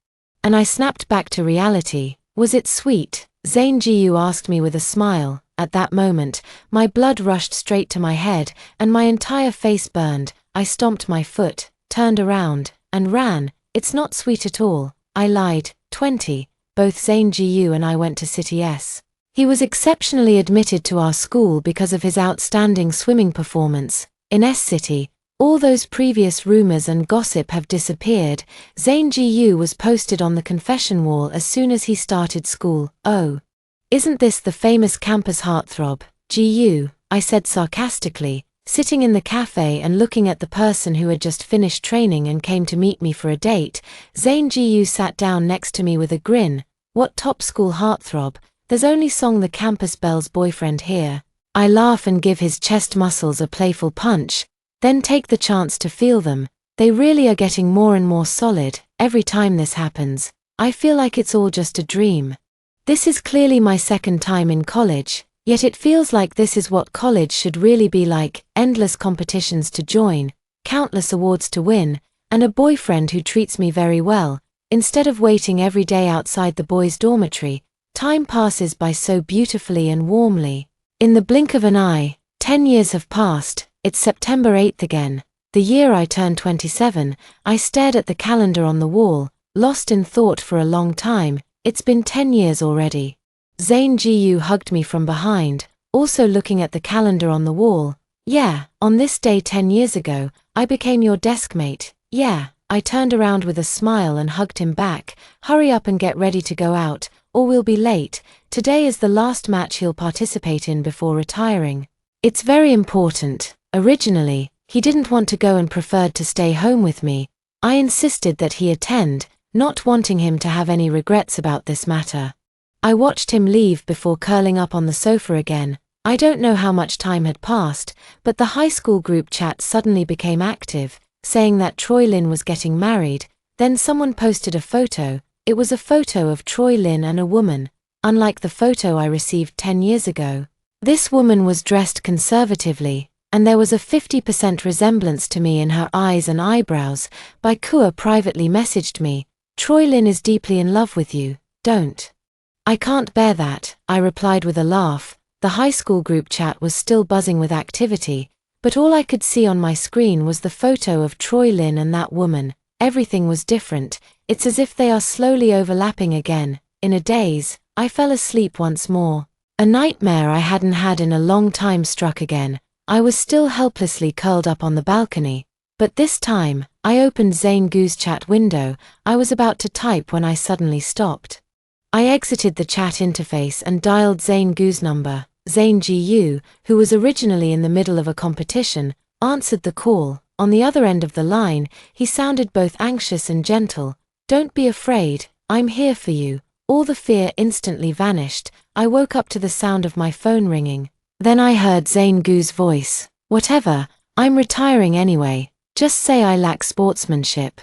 And I snapped back to reality. Was it sweet? Zane Gu asked me with a smile. At that moment, my blood rushed straight to my head, and my entire face burned. I stomped my foot, turned around, and ran. "It's not sweet at all," I lied. 20. Both Zane Gu and I went to City S. He was exceptionally admitted to our school because of his outstanding swimming performance. In S City, all those previous rumors and gossip have disappeared. Zane Gu was posted on the confession wall as soon as he started school. "Oh, isn't this the famous campus heartthrob, Gu?" I said sarcastically, sitting in the cafe and looking at the person who had just finished training and came to meet me for a date. Zane Gu sat down next to me with a grin. "What top school heartthrob? There's only Song the campus belle's boyfriend here." I laugh and give his chest muscles a playful punch, then take the chance to feel them. They really are getting more and more solid. Every time this happens, I feel like it's all just a dream. This is clearly my second time in college, yet it feels like this is what college should really be like: endless competitions to join, countless awards to win, and a boyfriend who treats me very well. Instead of waiting every day outside the boys' dormitory, time passes by so beautifully and warmly. In the blink of an eye, 10 years have passed. It's September 8th again, the year I turned 27. I stared at the calendar on the wall, lost in thought for a long time. It's been 10 years already. Zane Gu hugged me from behind, also looking at the calendar on the wall. "Yeah, on this day 10 years ago, I became your desk mate." "Yeah." I turned around with a smile and hugged him back. "Hurry up and get ready to go out, or we'll be late. Today is the last match he'll participate in before retiring. It's very important." Originally, he didn't want to go and preferred to stay home with me. I insisted that he attend, not wanting him to have any regrets about this matter. I watched him leave before curling up on the sofa again. I don't know how much time had passed, but the high school group chat suddenly became active, saying that Troy Lin was getting married. Then someone posted a photo. It was a photo of Troy Lin and a woman, unlike the photo I received 10 years ago. This woman was dressed conservatively, and there was a 50% resemblance to me in her eyes and eyebrows. Baikua privately messaged me, "Troy Lin is deeply in love with you, don't." "I can't bear that," I replied with a laugh. The high school group chat was still buzzing with activity, but all I could see on my screen was the photo of Troy Lin and that woman. Everything was different. It's as if they are slowly overlapping again. In a daze, I fell asleep once more. A nightmare I hadn't had in a long time struck again. I was still helplessly curled up on the balcony, but this time, I opened Zane Gu's chat window. I was about to type when I suddenly stopped. I exited the chat interface and dialed Zane Gu's number. Zane Gu, who was originally in the middle of a competition, answered the call. On the other end of the line, he sounded both anxious and gentle. "Don't be afraid, I'm here for you." All the fear instantly vanished. I woke up to the sound of my phone ringing. Then I heard Zane Gu's voice. "Whatever, I'm retiring anyway. Just say I lack sportsmanship."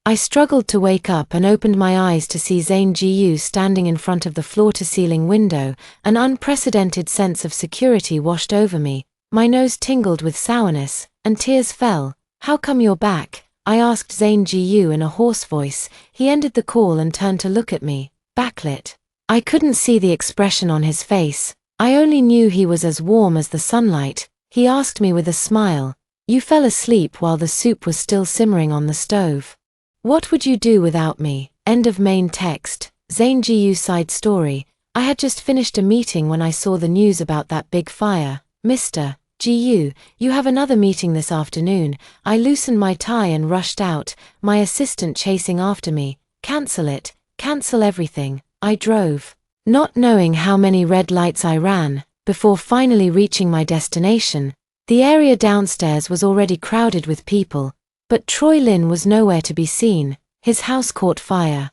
I struggled to wake up and opened my eyes to see Zane Gu standing in front of the floor-to-ceiling window. An unprecedented sense of security washed over me. My nose tingled with sourness, and tears fell. "How come you're back?" I asked Zane Gu in a hoarse voice. He ended the call and turned to look at me. Backlit. I couldn't see the expression on his face. I only knew he was as warm as the sunlight. He asked me with a smile, "You fell asleep while the soup was still simmering on the stove. What would you do without me?" End of main text. Zane Gu side story. I had just finished a meeting when I saw the news about that big fire. Mr. "Gu, you have another meeting this afternoon." I loosened my tie and rushed out, my assistant chasing after me. "Cancel it, cancel everything." I drove, not knowing how many red lights I ran, before finally reaching my destination. The area downstairs was already crowded with people, but Troy Lin was nowhere to be seen. His house caught fire.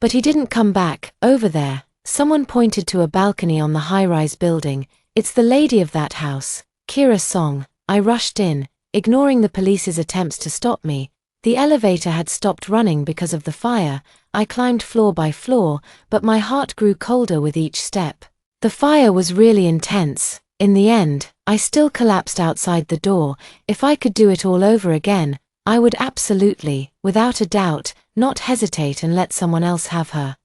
But he didn't come back. "Over there." Someone pointed to a balcony on the high-rise building. "It's the lady of that house, Kira Song." I rushed in, ignoring the police's attempts to stop me. The elevator had stopped running because of the fire. I climbed floor by floor, but my heart grew colder with each step. The fire was really intense. In the end, I still collapsed outside the door. If I could do it all over again, I would absolutely, without a doubt, not hesitate and let someone else have her.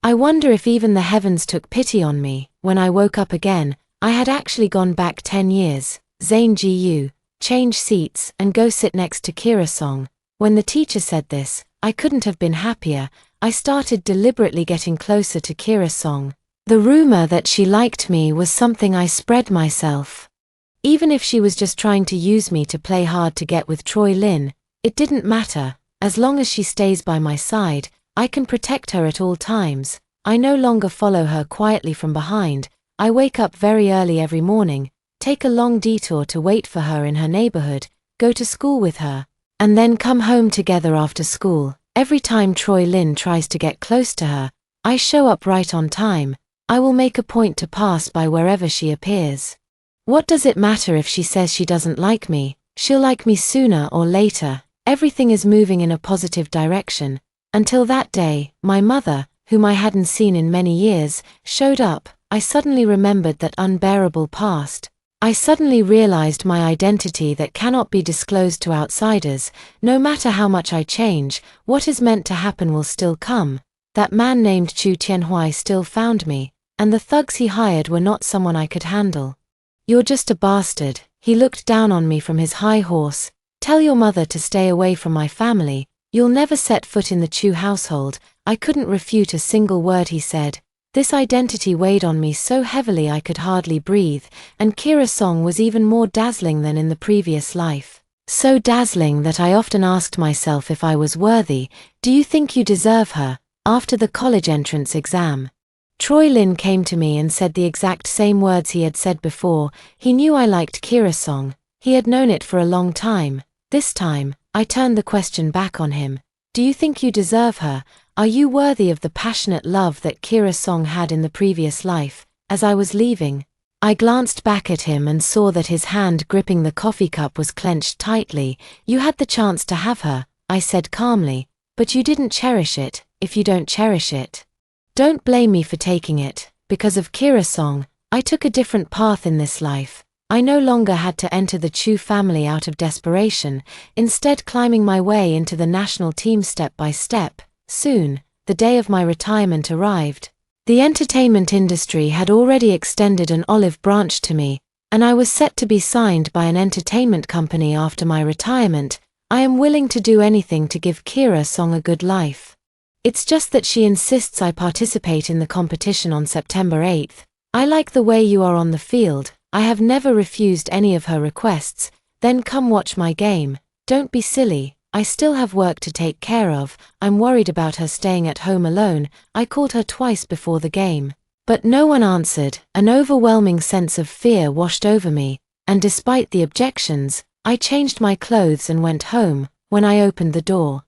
I wonder if even the heavens took pity on me. When I woke up again, I had actually gone back 10 years. "Zane Gu, change seats and go sit next to Kira Song." When the teacher said this, I couldn't have been happier. I started deliberately getting closer to Kira Song. The rumor that she liked me was something I spread myself. Even if she was just trying to use me to play hard to get with Troy Lin, it didn't matter. As long as she stays by my side, I can protect her at all times. I no longer follow her quietly from behind. I wake up very early every morning, take a long detour to wait for her in her neighborhood, go to school with her, and then come home together after school. Every time Troy Lin tries to get close to her, I show up right on time. I will make a point to pass by wherever she appears. What does it matter if she says she doesn't like me? She'll like me sooner or later. Everything is moving in a positive direction. Until that day, my mother, whom I hadn't seen in many years, showed up. I suddenly remembered that unbearable past. I suddenly realized my identity that cannot be disclosed to outsiders. No matter how much I change, what is meant to happen will still come. That man named Chu Tianhui still found me, and the thugs he hired were not someone I could handle. "You're just a bastard." He looked down on me from his high horse. "Tell your mother to stay away from my family. You'll never set foot in the Chu household." I couldn't refute a single word he said. This identity weighed on me so heavily I could hardly breathe, and Kira Song was even more dazzling than in the previous life. So dazzling that I often asked myself if I was worthy. "Do you think you deserve her?" After the college entrance exam, Troy Lin came to me and said the exact same words he had said before. He knew I liked Kira Song. He had known it for a long time. This time, I turned the question back on him. "Do you think you deserve her? Are you worthy of the passionate love that Kira Song had in the previous life?" As I was leaving, I glanced back at him and saw that his hand gripping the coffee cup was clenched tightly. "You had the chance to have her," I said calmly, "but you didn't cherish it. If you don't cherish it, don't blame me for taking it." Because of Kira Song, I took a different path in this life. I no longer had to enter the Chu family out of desperation, instead climbing my way into the national team step by step. Soon, the day of my retirement arrived. The entertainment industry had already extended an olive branch to me, and I was set to be signed by an entertainment company after my retirement. I am willing to do anything to give Kira Song a good life. It's just that she insists I participate in the competition on September 8th. "I like the way you are on the field." I have never refused any of her requests. "Then come watch my game." "Don't be silly. I still have work to take care of." I'm worried about her staying at home alone. I called her twice before the game, but no one answered. An overwhelming sense of fear washed over me, and despite the objections, I changed my clothes and went home. When I opened the door,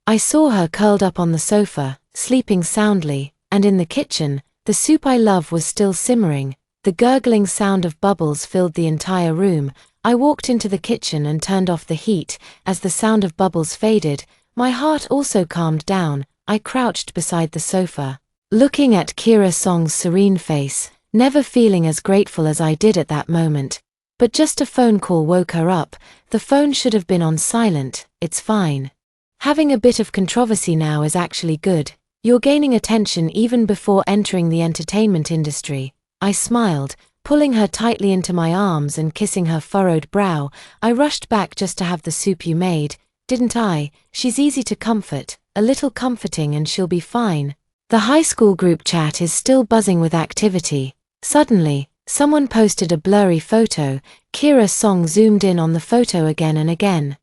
I saw her curled up on the sofa, sleeping soundly, and in the kitchen, the soup I love was still simmering. The gurgling sound of bubbles filled the entire room. I walked into the kitchen and turned off the heat. As the sound of bubbles faded, my heart also calmed down. I crouched beside the sofa, looking at Kira Song's serene face, never feeling as grateful as I did at that moment. But just a phone call woke her up. The phone should have been on silent. "It's fine. Having a bit of controversy now is actually good. You're gaining attention even before entering the entertainment industry." I smiled, pulling her tightly into my arms and kissing her furrowed brow. "I rushed back just to have the soup you made, didn't I? She's easy to comfort, a little comforting, and she'll be fine." The high school group chat is still buzzing with activity. Suddenly, Someone posted a blurry photo. Kira Song zoomed in on the photo again and again,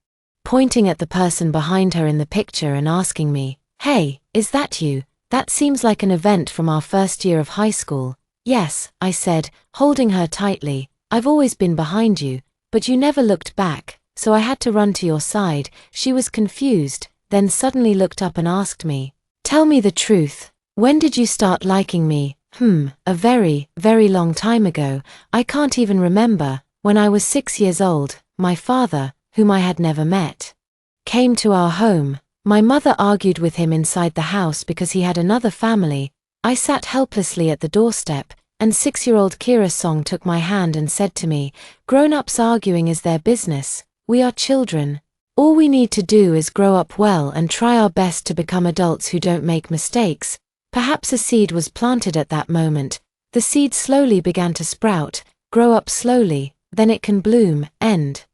pointing at the person behind her in the picture and asking me, "Hey, is that you? That seems like an event from our first year of high school." "Yes," I said, holding her tightly. "I've always been behind you, but you never looked back, so I had to run to your side." She was confused, then suddenly looked up and asked me, "Tell me the truth. When did you start liking me?" A very, very long time ago. I can't even remember. When I was 6 years old, my father, whom I had never met, came to our home. My mother argued with him inside the house because he had another family. I sat helplessly at the doorstep, and 6-year-old Kira Song took my hand and said to me, "Grown-ups arguing is their business. We are children. All we need to do is grow up well and try our best to become adults who don't make mistakes." Perhaps a seed was planted at that moment. The seed slowly began to sprout, grow up slowly, then it can bloom. End.